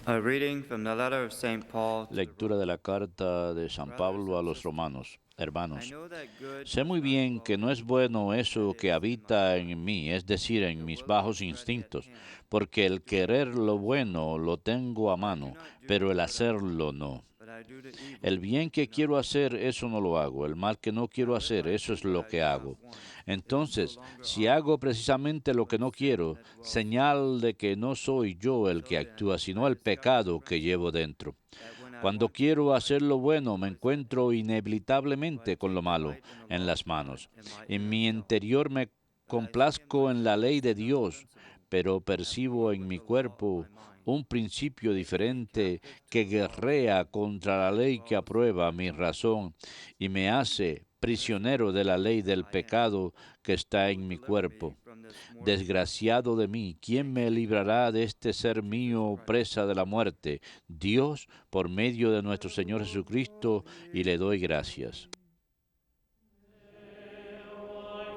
A reading from the letter of St. Paul to the Lectura de la carta de San Pablo a los romanos. I Hermanos, know that good sé does muy not bien dwell que no es in me, bueno that eso que is, in my habita will. en mí, es decir, en The mis will bajos is ready at instintos, hand, porque el to do querer good lo pleasure. bueno lo tengo a For I do mano, not do the pero el good I hacerlo would, no. but I do the evil El I bien do que not quiero want. hacer, eso no lo hago. El mal que no quiero Now if hacer, I eso do es what lo I que do not hago. want, it is no Entonces, longer si I hago precisamente lo que but no sin quiero, that dwells in me. señal de que no soy yo el que So then, actúa, I sino el discover pecado from que llevo myself dentro. that when I Cuando want to do quiero my hacer lo good, bueno, me do is absent. encuentro For I inevitablemente con lo take malo delight in the en law of las God manos. in my En inner mi self, interior me but I see in my complazco en la ley members de another Dios, principle, pero having percibo war en with mi the law of my cuerpo mind, un principio making me diferente captive to que the law of sin guerrea contra la ley que dwells in aprueba my mi body. razón y me hace Therefore, prisionero de la ley in del my end, pecado que está who will en mi deliver me cuerpo. from this mortal body? Desgraciado de mí, ¿quién Thanks me be to librará God de este ser through Jesus mío, Christ. presa de la muerte? Dios, por medio de nuestro Señor Ever Jesucristo, y le doy gracias. holy.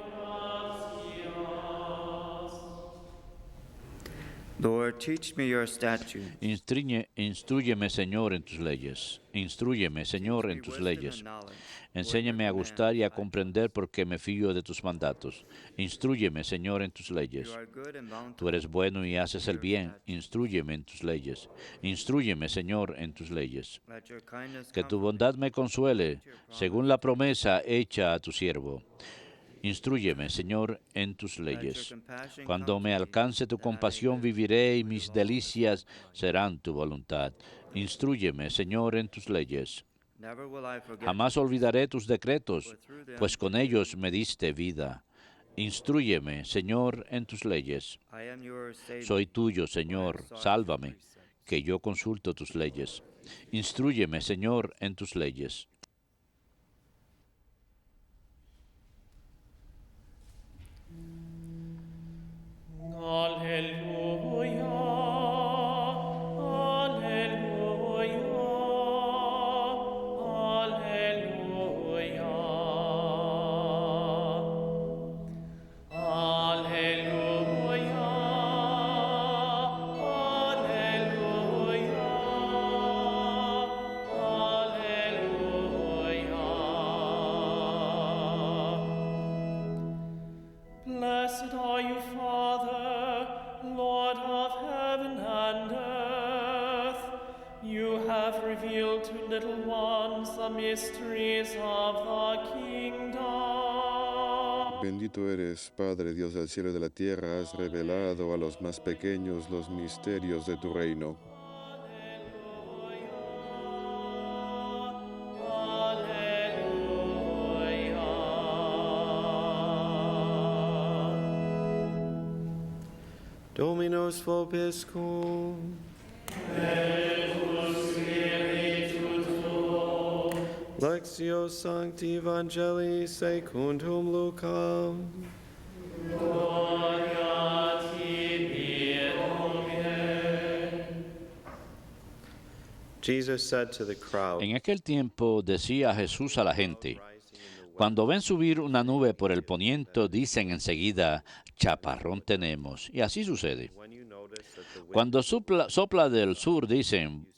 Lord, teach me your statutes. Instrúyeme, Señor, en tus leyes. Instrúyeme, Teach Señor, me en tus wisdom and leyes. knowledge, for in your Enséñame a gustar y commandments a I comprender trust. porque me fío de tus mandatos. Instrúyeme, Señor, en tus You leyes. are good and Tú eres bountiful. bueno y Teach haces me el your bien. statutes. Instrúyeme en tus leyes. Instrúyeme, Señor, en tus leyes. Let your kindness Que tu comfort me, bondad me consuele, according to your según promise la to your promesa servant. hecha a tu siervo. Instrúyeme, Señor, en tus Let your leyes. compassion come Cuando to me me, alcance tu that I may compasión live viviré y for your mis law has been delicias mine. serán tu voluntad. Instrúyeme, Señor, en tus leyes. Never will I forget your Jamás olvidaré precepts, tus decretos, for through them pues con I live ellos and me move. diste vida. Instrúyeme, Señor, en tus leyes. I am yours, save Soy me, tuyo, for I have Señor, sought your sálvame, precepts. que yo consulto tus leyes. Instrúyeme, Señor, en tus leyes. Alleluia, alleluia, alleluia. Alleluia, alleluia, alleluia. Blessed are you, Father, Lord of heaven and earth. You have revealed to little ones the mysteries of the kingdom. Bendito eres, Padre Dios del cielo y de la tierra, has revelado a los más pequeños los misterios de tu reino. Dominus vobiscum. Lectio Sancti Evangelii secundum Lucam. Jesus said to the crowd, En aquel tiempo decía Jesús a la gente, cuando ven subir una nube por el poniente, dicen enseguida, chaparrón tenemos. Y así sucede. Cuando sopla del sur, dicen,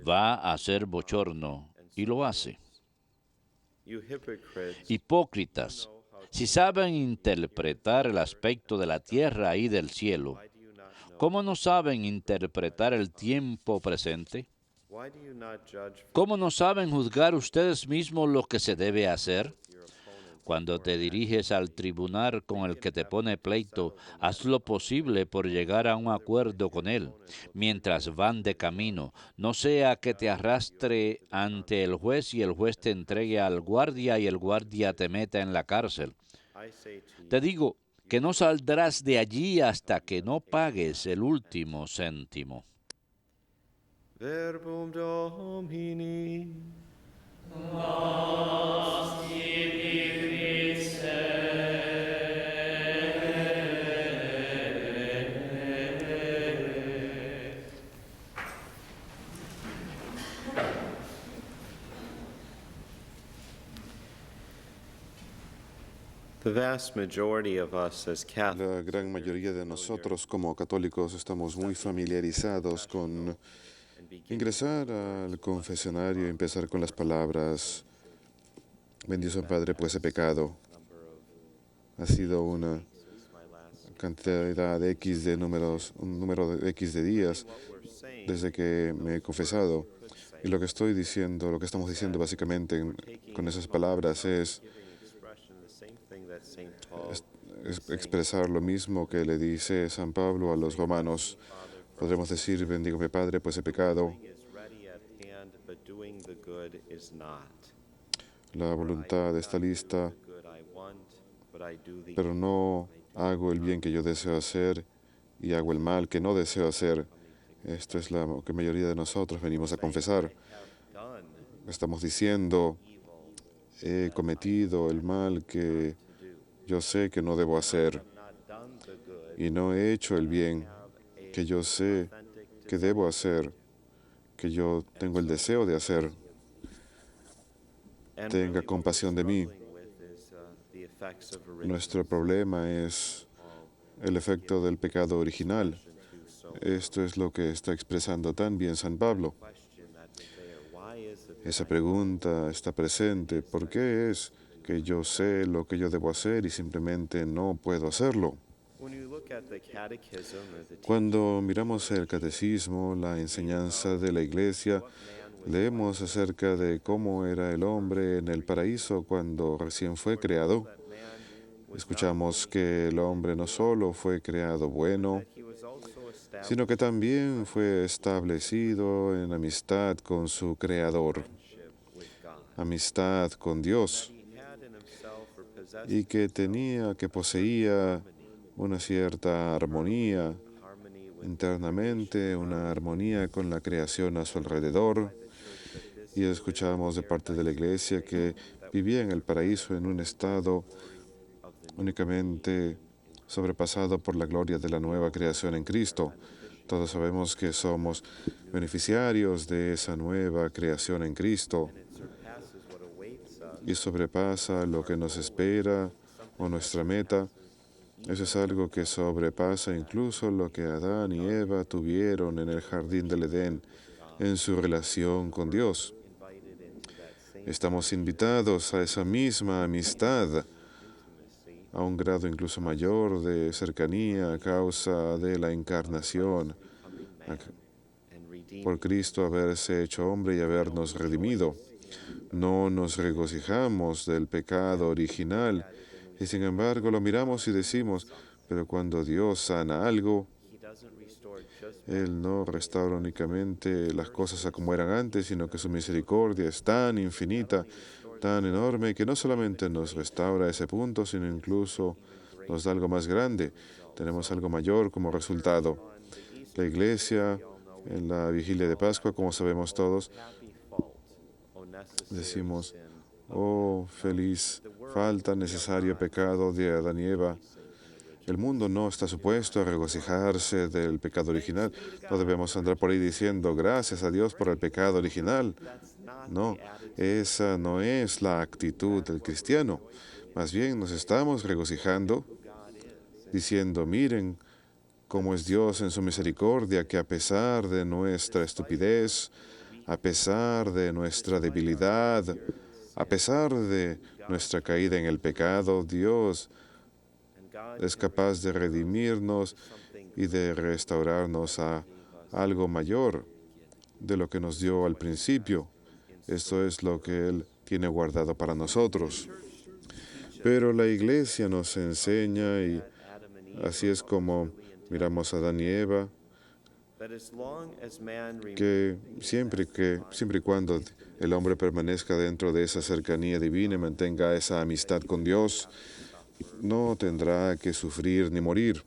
va a ser bochorno. Y lo hace. You hypocrites, Hipócritas, si saben interpretar el aspecto de la tierra y del cielo, why do you not know? ¿cómo no saben interpretar el tiempo presente? Why do you not judge for ¿Cómo no saben juzgar ustedes mismos lo que se debe hacer? your opponents? Cuando te diriges al tribunal con el que te pone pleito, haz lo posible por llegar a un acuerdo con él, mientras van de camino, no sea que te arrastre ante el juez y el juez te entregue al guardia y el guardia te meta en la cárcel. I say to Te you, digo que no saldrás de allí hasta que no pagues el último céntimo. verbum Domini. The vast majority of us as Catholics La gran mayoría de nosotros como católicos estamos muy familiarizados con ingresar al confesionario y empezar con las palabras, bendición Padre, pues he pecado. Ha sido una cantidad de X de números, un número de X de días desde que me he confesado. Y lo que estoy diciendo, lo que estamos diciendo básicamente con esas palabras es expresar lo mismo que le dice San Pablo a los romanos. Podremos decir, bendígame Padre, pues he pecado. La voluntad está lista, pero no hago el bien que yo deseo hacer y hago el mal que no deseo hacer. Esto es lo que la mayoría de nosotros venimos a confesar. Estamos diciendo, he cometido el mal que yo sé que no debo hacer y no he hecho el bien que yo sé que debo hacer, que yo tengo el deseo de hacer. Tenga compasión de mí. Nuestro problema es el efecto del pecado original. Esto es lo que está expresando tan bien San Pablo. Esa pregunta está presente. ¿Por qué es que yo sé lo que yo debo hacer y simplemente no puedo hacerlo? Cuando miramos el catecismo, la enseñanza de la Iglesia, leemos acerca de cómo era el hombre en el paraíso cuando recién fue creado. Escuchamos que el hombre no solo fue creado bueno, sino que también fue establecido en amistad con su Creador, amistad con Dios, y que poseía una cierta armonía internamente, una armonía con la creación a su alrededor. Y escuchamos de parte de la Iglesia que vivía en el paraíso en un estado únicamente sobrepasado por la gloria de la nueva creación en Cristo. Todos sabemos que somos beneficiarios de esa nueva creación en Cristo y sobrepasa lo que nos espera o nuestra meta. Eso es algo que sobrepasa incluso lo que Adán y Eva tuvieron en el jardín del Edén en su relación con Dios. Estamos invitados a esa misma amistad, a un grado incluso mayor de cercanía a causa de la encarnación, por Cristo haberse hecho hombre y habernos redimido. No nos regocijamos del pecado original y sin embargo lo miramos y decimos, pero cuando Dios sana algo, Él no restaura únicamente las cosas a como eran antes, sino que su misericordia es tan infinita, tan enorme, que no solamente nos restaura ese punto, sino incluso nos da algo más grande. Tenemos algo mayor como resultado. La Iglesia, en la vigilia de Pascua, como sabemos todos, decimos, oh, feliz falta, necesario pecado de Adán y Eva. El mundo no está supuesto a regocijarse del pecado original. No debemos andar por ahí diciendo, gracias a Dios por el pecado original. No, esa no es la actitud del cristiano. Más bien nos estamos regocijando diciendo, miren cómo es Dios en su misericordia, que a pesar de nuestra estupidez, a pesar de nuestra debilidad, a pesar de nuestra caída en el pecado, Dios es capaz de redimirnos y de restaurarnos a algo mayor de lo que nos dio al principio. Esto es lo que Él tiene guardado para nosotros. Pero la Iglesia nos enseña, y así es como miramos a Adán y Eva, que siempre y cuando el hombre permanezca dentro de esa cercanía divina y mantenga esa amistad con Dios, no tendrá que sufrir ni morir.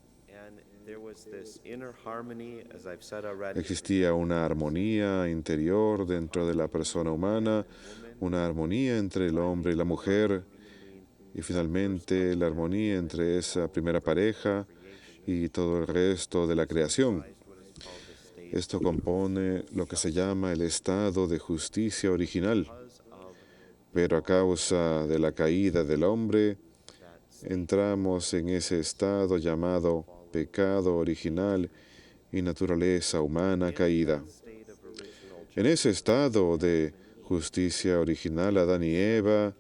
Existía una armonía interior dentro de la persona humana, una armonía entre el hombre y la mujer, y finalmente la armonía entre esa primera pareja y todo el resto de la creación. Esto compone lo que se llama el estado de justicia original. Pero a causa de la caída del hombre, entramos en ese estado llamado pecado original y naturaleza humana caída. En ese estado de justicia original, Adán y Eva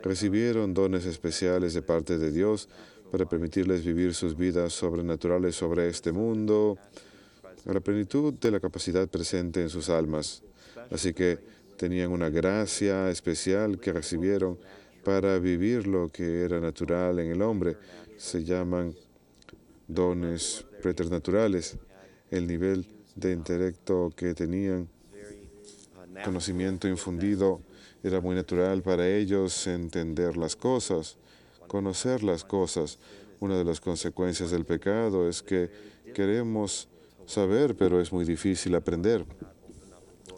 recibieron dones especiales de parte de Dios para permitirles vivir sus vidas sobrenaturales sobre este mundo, a la plenitud de la capacidad presente en sus almas. Así que tenían una gracia especial que recibieron para vivir lo que era natural en el hombre. Se llaman dones preternaturales. El nivel de intelecto que tenían, conocimiento infundido, era muy natural para ellos entender las cosas, conocer las cosas. Una de las consecuencias del pecado es que queremos saber, pero es muy difícil aprender.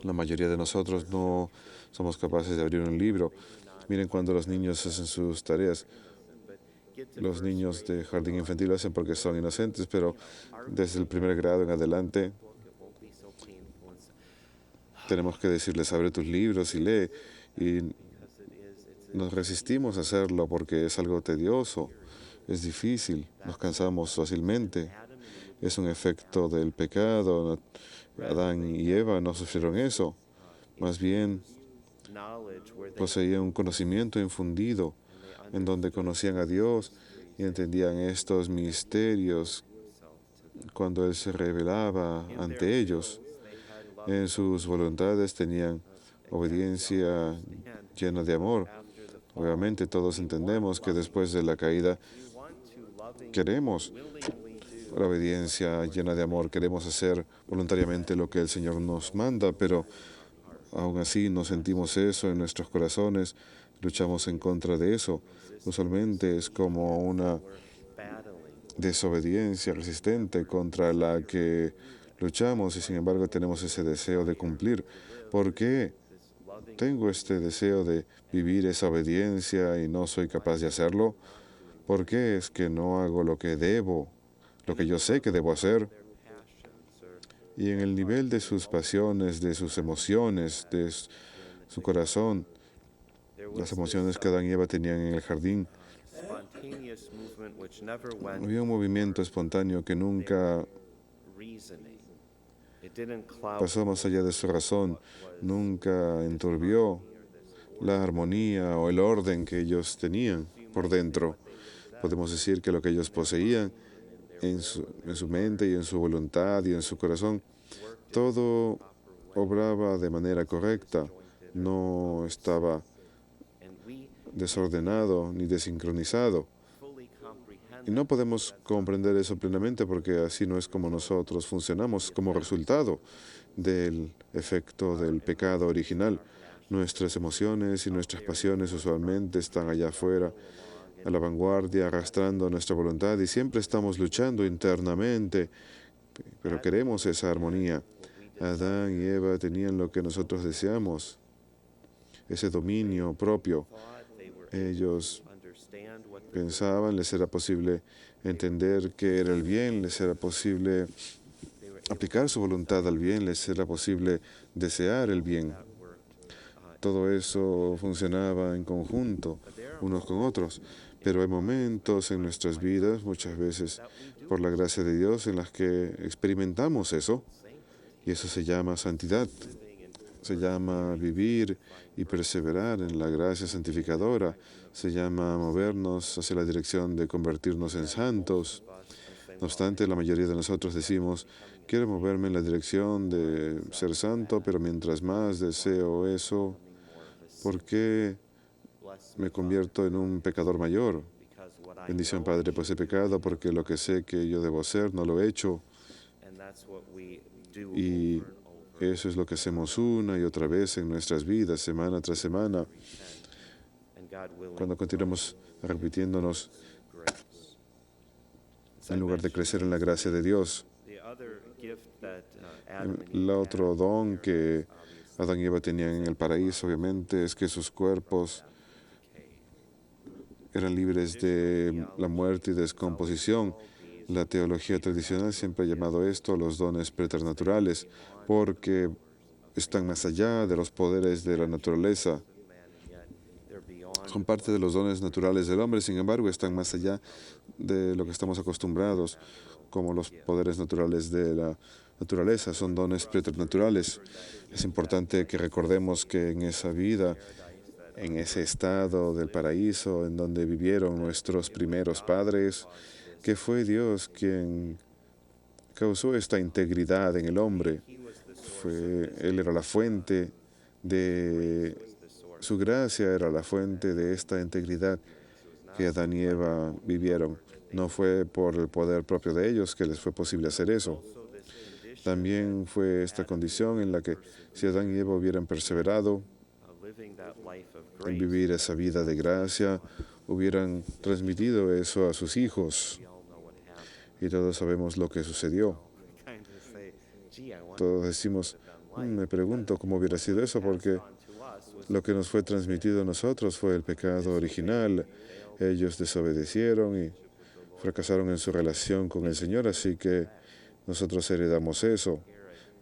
La mayoría de nosotros no somos capaces de abrir un libro. Miren cuando los niños hacen sus tareas. Los niños de jardín infantil lo hacen porque son inocentes, pero desde el primer grado en adelante tenemos que decirles, abre tus libros y lee. Y nos resistimos a hacerlo porque es algo tedioso, es difícil, nos cansamos fácilmente. Es un efecto del pecado. Adán y Eva no sufrieron eso. Más bien, poseían un conocimiento infundido en donde conocían a Dios y entendían estos misterios cuando Él se revelaba ante ellos. En sus voluntades tenían obediencia llena de amor. Obviamente todos entendemos que después de la caída queremos la obediencia llena de amor, queremos hacer voluntariamente lo que el Señor nos manda, pero aún así no sentimos eso en nuestros corazones, luchamos en contra de eso. Usualmente es como una desobediencia resistente contra la que luchamos y sin embargo tenemos ese deseo de cumplir. ¿Por qué tengo este deseo de vivir esa obediencia y no soy capaz de hacerlo? ¿Por qué es que no hago lo que debo, lo que yo sé que debo hacer? Y en el nivel de sus pasiones, de sus emociones, de su corazón, las emociones que Adán y Eva tenían en el jardín, había un movimiento espontáneo que nunca pasó más allá de su razón, nunca enturbió la armonía o el orden que ellos tenían por dentro. Podemos decir que lo que ellos poseían en su mente y en su voluntad y en su corazón, todo obraba de manera correcta, no estaba desordenado ni desincronizado. Y no podemos comprender eso plenamente porque así no es como nosotros funcionamos como resultado del efecto del pecado original. Nuestras emociones y nuestras pasiones usualmente están allá afuera, a la vanguardia, arrastrando nuestra voluntad y siempre estamos luchando internamente, pero queremos esa armonía. Adán y Eva tenían lo que nosotros deseamos, ese dominio propio. Ellos pensaban, les era posible entender qué era el bien, les era posible aplicar su voluntad al bien, les era posible desear el bien. Todo eso funcionaba en conjunto, unos con otros. Pero hay momentos en nuestras vidas, muchas veces por la gracia de Dios, en las que experimentamos eso. Y eso se llama santidad. Se llama vivir y perseverar en la gracia santificadora. Se llama movernos hacia la dirección de convertirnos en santos. No obstante, la mayoría de nosotros decimos, quiero moverme en la dirección de ser santo, pero mientras más deseo eso, ¿por qué me convierto en un pecador mayor? Bendición, Padre, pues he pecado porque lo que sé que yo debo hacer no lo he hecho. Y eso es lo que hacemos una y otra vez en nuestras vidas, semana tras semana, cuando continuamos repitiéndonos en lugar de crecer en la gracia de Dios. El otro don que Adán y Eva tenían en el paraíso, obviamente, es que sus cuerpos eran libres de la muerte y descomposición. La teología tradicional siempre ha llamado esto los dones preternaturales, porque están más allá de los poderes de la naturaleza. Son parte de los dones naturales del hombre, sin embargo, están más allá de lo que estamos acostumbrados, como los poderes naturales de la naturaleza, son dones preternaturales. Es importante que recordemos que en esa vida, en ese estado del paraíso en donde vivieron nuestros primeros padres, que fue Dios quien causó esta integridad en el hombre. Él era la fuente de su gracia, era la fuente de esta integridad que Adán y Eva vivieron. No fue por el poder propio de ellos que les fue posible hacer eso. También fue esta condición en la que si Adán y Eva hubieran perseverado en vivir esa vida de gracia, hubieran transmitido eso a sus hijos. Y todos sabemos lo que sucedió. Todos decimos, me pregunto cómo hubiera sido eso, porque lo que nos fue transmitido a nosotros fue el pecado original. Ellos desobedecieron y fracasaron en su relación con el Señor, así que nosotros heredamos eso.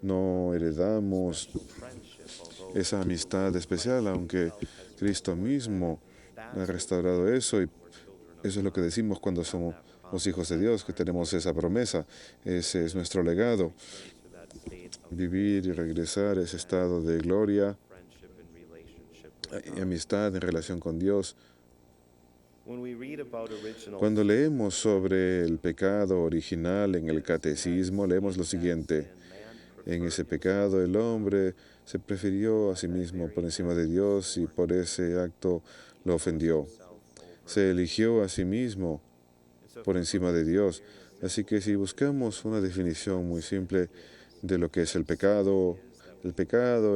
No heredamos esa amistad especial, aunque Cristo mismo ha restaurado eso, y eso es lo que decimos cuando somos los hijos de Dios, que tenemos esa promesa. Ese es nuestro legado, vivir y regresar a ese estado de gloria y amistad en relación con Dios. Cuando leemos sobre el pecado original en el catecismo, leemos lo siguiente: en ese pecado el hombre se prefirió a sí mismo por encima de Dios y por ese acto lo ofendió. Se eligió a sí mismo por encima de Dios. Así que si buscamos una definición muy simple de lo que es el pecado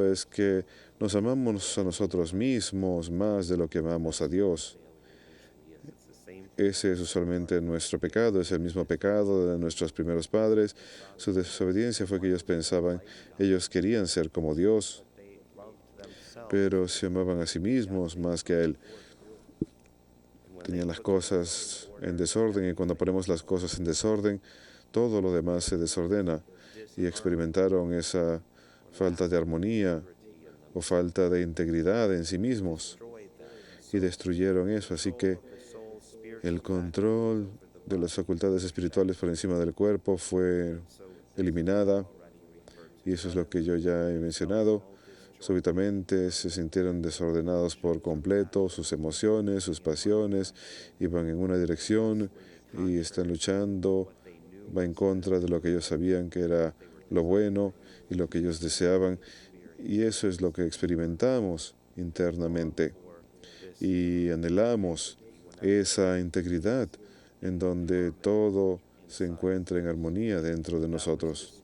es que nos amamos a nosotros mismos más de lo que amamos a Dios. Ese es usualmente nuestro pecado, es el mismo pecado de nuestros primeros padres. Su desobediencia fue que ellos querían ser como Dios, pero se amaban a sí mismos más que a Él. Tenían las cosas en desorden, y cuando ponemos las cosas en desorden, todo lo demás se desordena, y experimentaron esa falta de armonía o falta de integridad en sí mismos y destruyeron eso. Así que el control de las facultades espirituales por encima del cuerpo fue eliminada, y eso es lo que yo ya he mencionado. Súbitamente se sintieron desordenados por completo, sus emociones, sus pasiones iban en una dirección y están luchando, va en contra de lo que ellos sabían que era lo bueno y lo que ellos deseaban, y eso es lo que experimentamos internamente y anhelamos, esa integridad en donde todo se encuentra en armonía dentro de nosotros.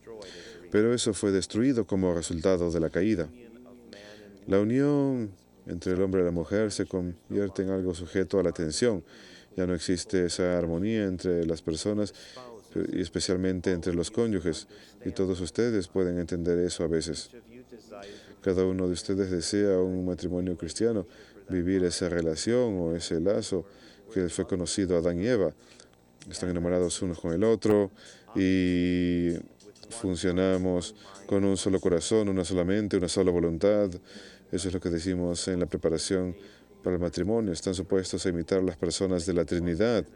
Pero eso fue destruido como resultado de la caída. La unión entre el hombre y la mujer se convierte en algo sujeto a la tensión. Ya no existe esa armonía entre las personas, y especialmente entre los cónyuges, y todos ustedes pueden entender eso a veces. Cada uno de ustedes desea un matrimonio cristiano, vivir esa relación o ese lazo que fue conocido a Adán y Eva. Están enamorados unos con el otro y funcionamos con un solo corazón, una sola mente, una sola voluntad. Eso es lo que decimos en la preparación para el matrimonio. Están supuestos a imitar a las personas de la Trinidad,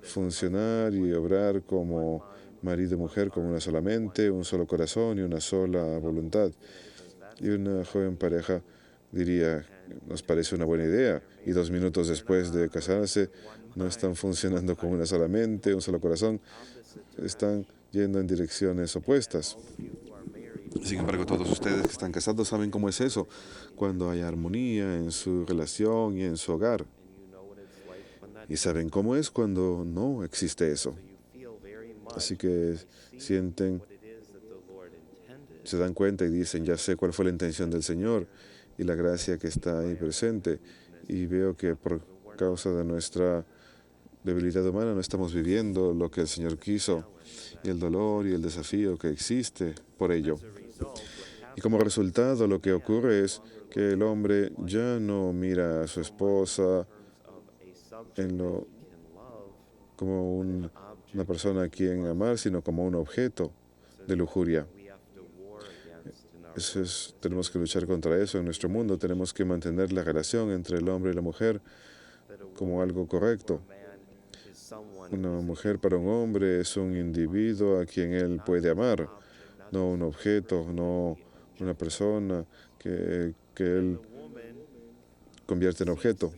funcionar y obrar como marido y mujer, como una sola mente, un solo corazón y una sola voluntad. Y una joven pareja diría, nos parece una buena idea, y 2 minutos después de casarse no están funcionando con una sola mente, un solo corazón, están yendo en direcciones opuestas. Sin embargo, todos ustedes que están casados saben cómo es eso, cuando hay armonía en su relación y en su hogar. Y saben cómo es cuando no existe eso. Así que se dan cuenta y dicen, ya sé cuál fue la intención del Señor y la gracia que está ahí presente. Y veo que por causa de nuestra debilidad humana no estamos viviendo lo que el Señor quiso, y el dolor y el desafío que existe por ello. Y como resultado lo que ocurre es que el hombre ya no mira a su esposa como una persona a quien amar, sino como un objeto de lujuria. Tenemos que luchar contra eso en nuestro mundo. Tenemos que mantener la relación entre el hombre y la mujer como algo correcto. Una mujer para un hombre es un individuo a quien él puede amar, no un objeto, no una persona que él convierte en objeto.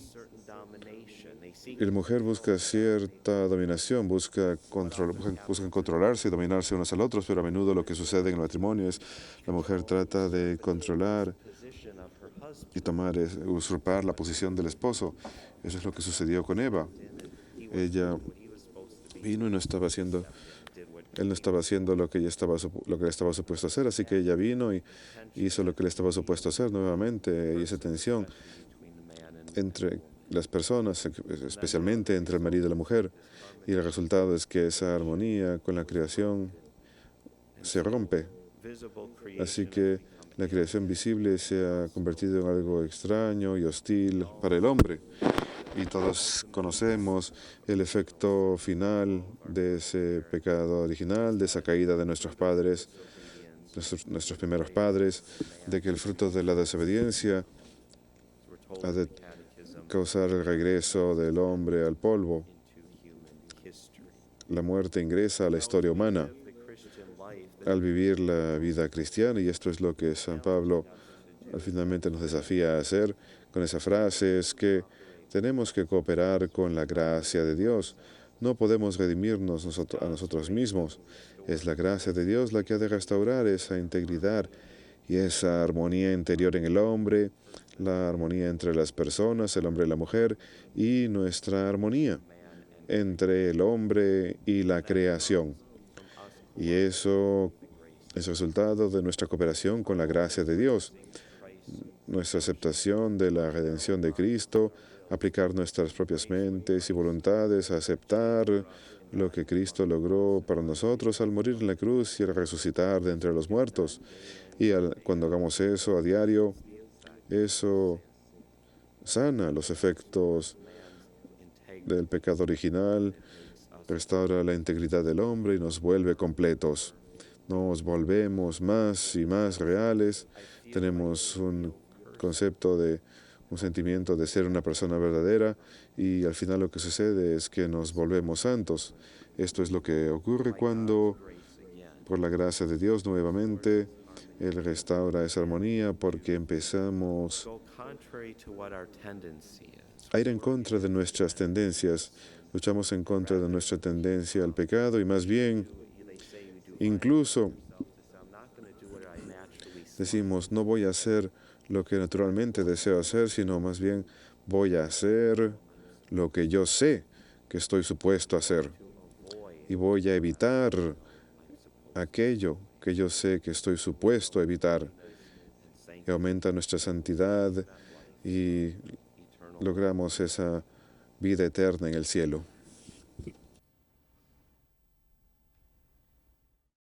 Y la mujer busca cierta dominación, buscan controlarse y dominarse unos al otros, pero a menudo lo que sucede en el matrimonio es la mujer trata de controlar y usurpar la posición del esposo. Eso es lo que sucedió con Eva. Ella vino y él no estaba haciendo lo que él estaba supuesto a hacer, así que ella vino y hizo lo que él estaba supuesto a hacer nuevamente, y esa tensión entre las personas, especialmente entre el marido y la mujer, y el resultado es que esa armonía con la creación se rompe. Así que la creación visible se ha convertido en algo extraño y hostil para el hombre. Y todos conocemos el efecto final de ese pecado original, de esa caída de nuestros padres, nuestros primeros padres, de que el fruto de la desobediencia ha de causar el regreso del hombre al polvo. La muerte ingresa a la historia humana al vivir la vida cristiana, y esto es lo que San Pablo finalmente nos desafía a hacer con esa frase, es que tenemos que cooperar con la gracia de Dios. No podemos redimirnos a nosotros mismos. Es la gracia de Dios la que ha de restaurar esa integridad y esa armonía interior en el hombre, la armonía entre las personas, el hombre y la mujer, y nuestra armonía entre el hombre y la creación. Y eso es resultado de nuestra cooperación con la gracia de Dios, nuestra aceptación de la redención de Cristo, aplicar nuestras propias mentes y voluntades a aceptar lo que Cristo logró para nosotros al morir en la cruz y al resucitar de entre los muertos. Y cuando hagamos eso a diario, eso sana los efectos del pecado original, restaura la integridad del hombre y nos vuelve completos. Nos volvemos más y más reales, tenemos un sentimiento de ser una persona verdadera, y al final lo que sucede es que nos volvemos santos. Esto es lo que ocurre cuando, por la gracia de Dios, nuevamente, Él restaura esa armonía, porque empezamos a ir en contra de nuestras tendencias. Luchamos en contra de nuestra tendencia al pecado, y más bien, incluso decimos, no voy a hacer lo que naturalmente deseo hacer, sino más bien voy a hacer lo que yo sé que estoy supuesto a hacer. Y voy a evitar aquello que yo sé que estoy supuesto a evitar. Y aumenta nuestra santidad y logramos esa vida eterna en el cielo.